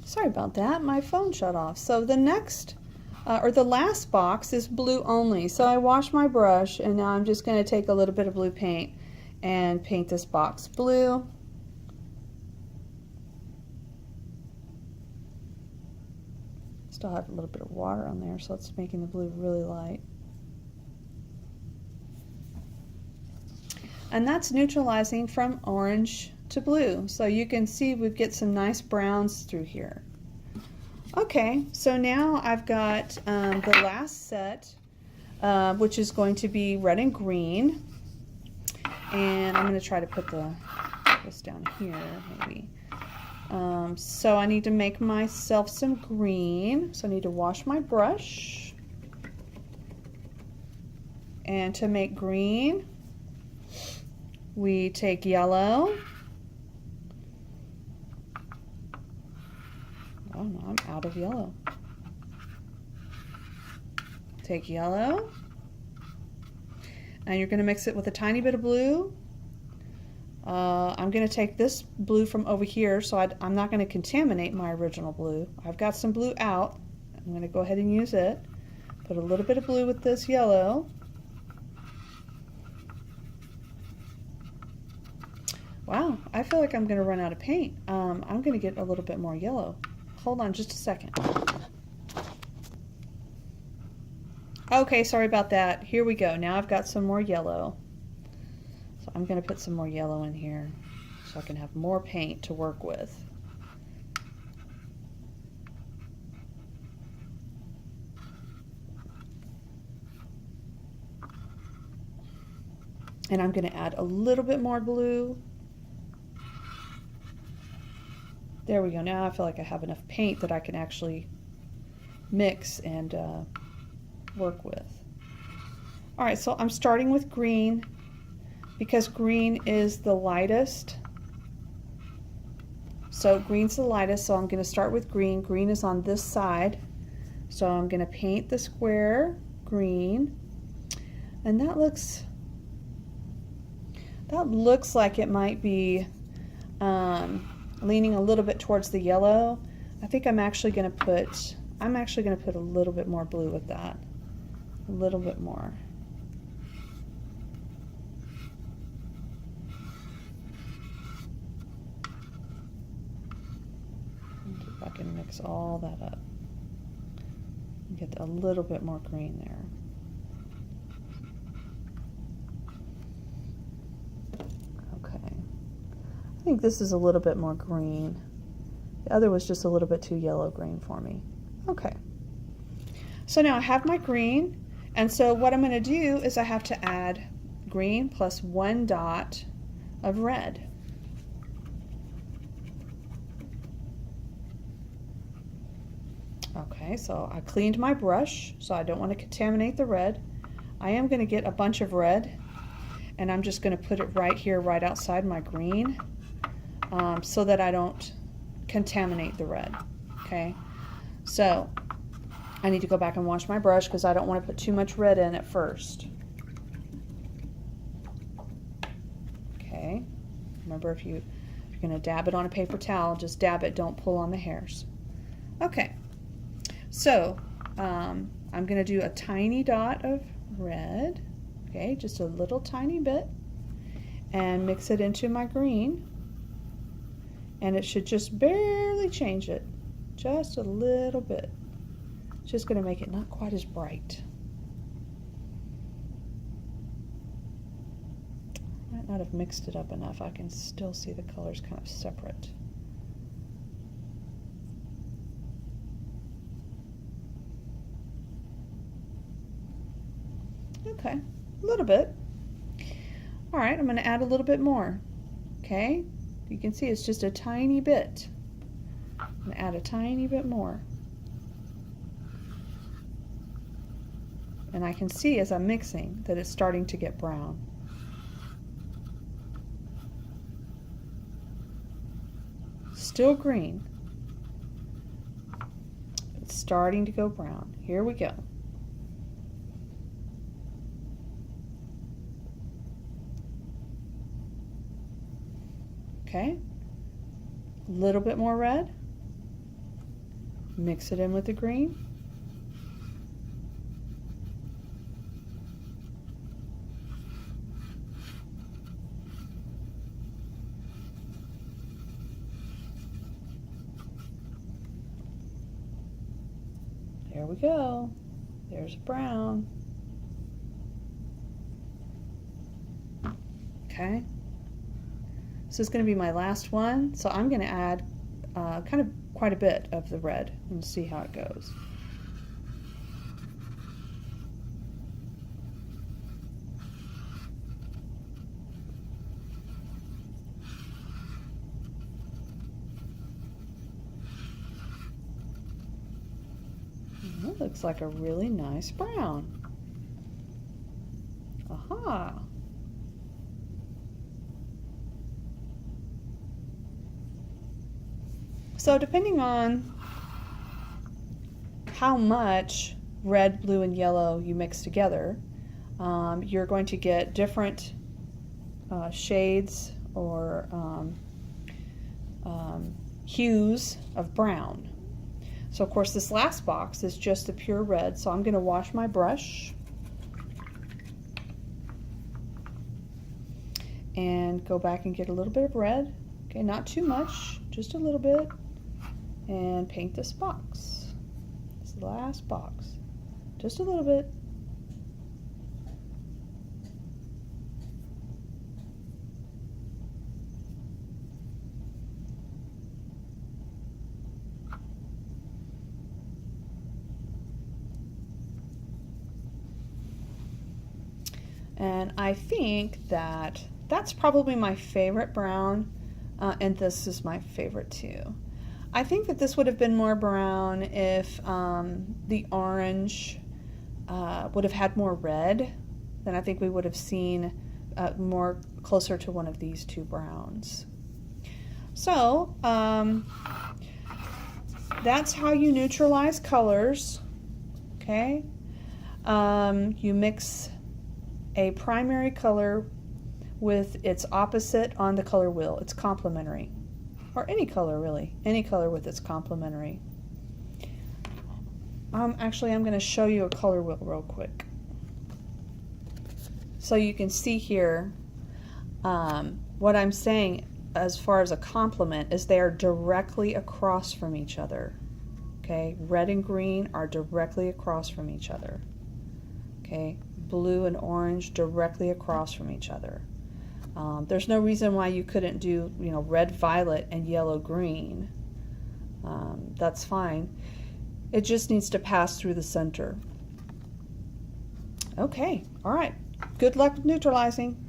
Sorry about that, my phone shut off. So the next, or the last box is blue only. So I washed my brush and now I'm just going to take a little bit of blue paint and paint this box blue. Still have a little bit of water on there, so it's making the blue really light. And that's neutralizing from orange to blue. So you can see we get some nice browns through here. Okay, so now I've got the last set, which is going to be red and green. And I'm going to try to put this down here, maybe. So I need to make myself some green. So I need to wash my brush. And to make green, we take yellow. Oh no, I'm out of yellow. Take yellow. And you're going to mix it with a tiny bit of blue. I'm going to take this blue from over here, so I'm not going to contaminate my original blue. I've got some blue out. I'm going to go ahead and use it. Put a little bit of blue with this yellow. Wow, I feel like I'm going to run out of paint. I'm going to get a little bit more yellow. Hold on just a second. Okay, sorry about that. Here we go. Now I've got some more yellow. So I'm going to put some more yellow in here so I can have more paint to work with. And I'm going to add a little bit more blue. There we go. Now I feel like I have enough paint that I can actually mix and work with. All right, so I'm starting with green because green is the lightest. So green's the lightest, so I'm going to start with green. Green is on this side. So I'm going to paint the square green. And that looks like it might be leaning a little bit towards the yellow. I think I'm actually going to put a little bit more blue with that. A little bit more. See if I can mix all that up. Get a little bit more green there. I think this is a little bit more green. The other was just a little bit too yellow green for me. Okay. So now I have my green, and so what I'm going to do is I have to add green plus 1 dot of red. Okay, so I cleaned my brush, so I don't want to contaminate the red. I am going to get a bunch of red, and I'm just going to put it right here, right outside my green. So that I don't contaminate the red. Okay, so I need to go back and wash my brush because I don't want to put too much red in at first. Okay, remember if you're going to dab it on a paper towel, just dab it, don't pull on the hairs. Okay, so I'm going to do a tiny dot of red, okay, just a little tiny bit, and mix it into my green. And it should just barely change it, just a little bit. It's just going to make it not quite as bright. Might not have mixed it up enough. I can still see the colors kind of separate. Okay, a little bit. All right, I'm going to add a little bit more. Okay. You can see it's just a tiny bit. I'm going to add a tiny bit more. And I can see as I'm mixing that it's starting to get brown. Still green. It's starting to go brown. Here we go. Okay, a little bit more red. Mix it in with the green. There we go. There's a brown. Okay. This is going to be my last one, so I'm going to add kind of quite a bit of the red and see how it goes. It looks like a really nice brown. Aha! So depending on how much red, blue, and yellow you mix together, you're going to get different shades or hues of brown. So of course this last box is just the pure red, so I'm going to wash my brush and go back and get a little bit of red. Okay, not too much, just a little bit, and paint this box. This is the last box. Just a little bit. And I think that that's probably my favorite brown, and this is my favorite too. I think that this would have been more brown if the orange would have had more red. Then I think we would have seen more closer to one of these two browns. So that's how you neutralize colors. Okay, you mix a primary color with its opposite on the color wheel. It's complementary, or any color really, any color with its complementary. Actually, I'm going to show you a color wheel real quick. So you can see here what I'm saying as far as a complement is they are directly across from each other. Okay, red and green are directly across from each other. Okay, blue and orange directly across from each other. There's no reason why you couldn't do, red, violet, and yellow, green. That's fine. It just needs to pass through the center. Okay, all right. Good luck with neutralizing.